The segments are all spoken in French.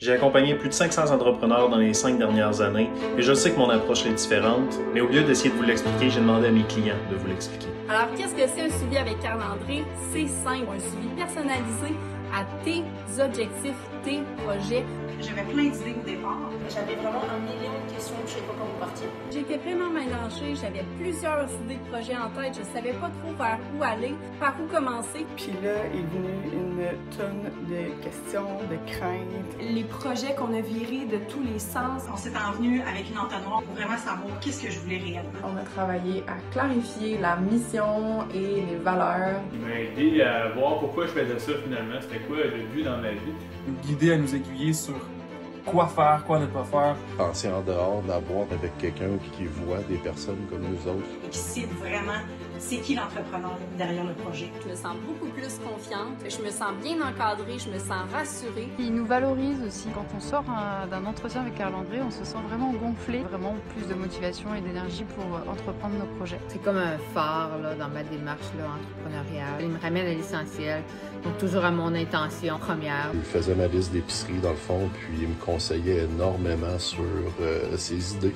J'ai accompagné plus de 500 entrepreneurs dans les 5 dernières années et je sais que mon approche est différente, mais au lieu d'essayer de vous l'expliquer, j'ai demandé à mes clients de vous l'expliquer. Alors, qu'est-ce que c'est un suivi avec Carl-André? C'est simple, un suivi personnalisé à tes objectifs, tes projets. J'avais plein d'idées au départ. J'avais vraiment un million de questions, je ne savais pas comment partir. J'étais vraiment mélangée, j'avais plusieurs idées de projets en tête, je savais pas trop vers où aller, par où commencer. Puis là est venue une tonne de questions, de craintes. Les projets qu'on a virés de tous les sens. On s'est envenu avec une entonnoir pour vraiment savoir qu'est-ce que je voulais réellement. On a travaillé à clarifier la mission et les valeurs. Il m'a aidé à voir pourquoi je faisais ça finalement, c'était quoi le but dans ma vie. Nous guider à nous aiguiller sur quoi faire, quoi ne pas faire. Penser en dehors, d'avoir avec quelqu'un qui voit des personnes comme nous autres. Et qui cite vraiment c'est qui l'entrepreneur derrière le projet. Je me sens beaucoup plus confiante, je me sens bien encadrée, je me sens rassurée. Il nous valorise aussi. Quand on sort d'un entretien avec Carl-André, on se sent vraiment gonflé, vraiment plus de motivation et d'énergie pour entreprendre nos projets. C'est comme un phare là, dans ma démarche là, entrepreneuriale. Il me ramène à l'essentiel, donc toujours à mon intention première. Il faisait ma liste d'épicerie dans le fond, puis il me conseillait énormément sur ses idées,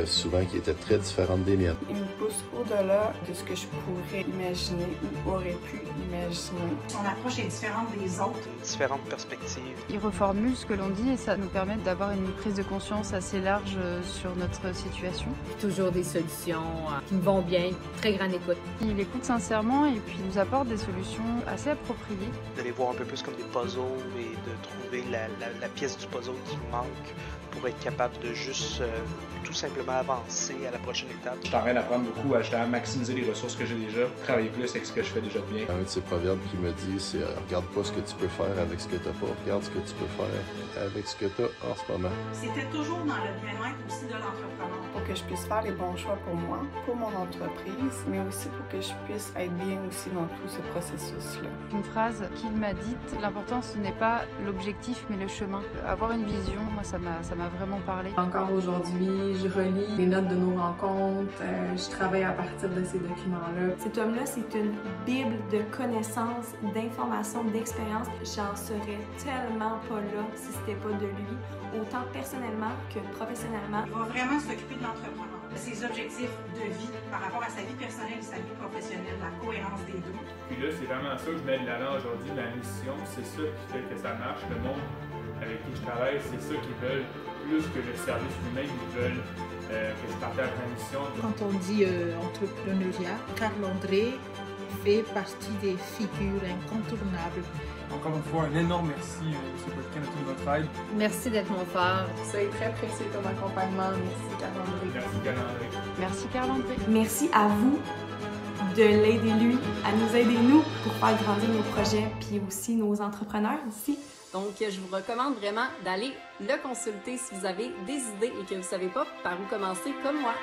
souvent qui étaient très différentes des miennes. Il me pousse au-delà de ce que je pourrais imaginer ou aurais pu imaginer. Son approche est différente des autres. Différentes perspectives. Il reformule ce que l'on dit et ça nous permet d'avoir une prise de conscience assez large sur notre situation. Toujours des solutions qui me vont bien, très grande écoute. Il écoute sincèrement et puis nous apporte des solutions assez appropriées. De les voir un peu plus comme des puzzles et de trouver la pièce du puzzle qui manque pour être capable de juste tout simplement avancer à la prochaine étape. Je suis en train d'apprendre beaucoup à maximiser les ressources que j'ai déjà, travailler plus avec ce que je fais déjà de bien. Un de ces proverbes qui me dit, c'est regarde pas ce que tu peux faire avec ce que tu n'as pas, regarde ce que tu peux faire avec ce que tu as en ce moment. C'était toujours dans le bien-être aussi de l'entrepreneur. Pour que je puisse faire les bons choix pour moi, pour mon entreprise, mais aussi pour que je puisse être bien aussi dans tout ce processus-là. Une phrase qu'il m'a dite, l'important ce n'est pas l'objectif mais le chemin. Avoir une vision, moi ça m'a vraiment parlé. Encore aujourd'hui, je relis les notes de nos rencontres, je travaille à partir de ces documents-là. Cet homme-là, c'est une bible de connaissances, d'informations, d'expériences. J'en serais tellement pas là si c'était pas de lui, autant personnellement que professionnellement. Il va vraiment s'occuper de l'entrepreneur, de ses objectifs de vie par rapport à sa vie personnelle et sa vie professionnelle, la cohérence des deux. Puis là, c'est vraiment ça que je mets de l'avant aujourd'hui, ma mission, c'est ça qui fait que ça marche. Le monde avec qui je travaille, c'est ça qu'ils veulent, plus que le service lui-même, ils veulent que je partage ma mission. Quand on dit entrepreneuriat, Carl-André fait partie des figures incontournables. Encore une fois, un énorme merci, M. Botkin, de toute votre aide. Merci d'être mon phare. Ça est très précieux comme accompagnement. Merci Carl-André. Merci Carl-André. Merci Carl-André. Merci à vous de l'aider lui, à nous aider nous pour faire grandir nos projets, puis aussi nos entrepreneurs ici. Donc, je vous recommande vraiment d'aller le consulter si vous avez des idées et que vous ne savez pas par où commencer comme moi.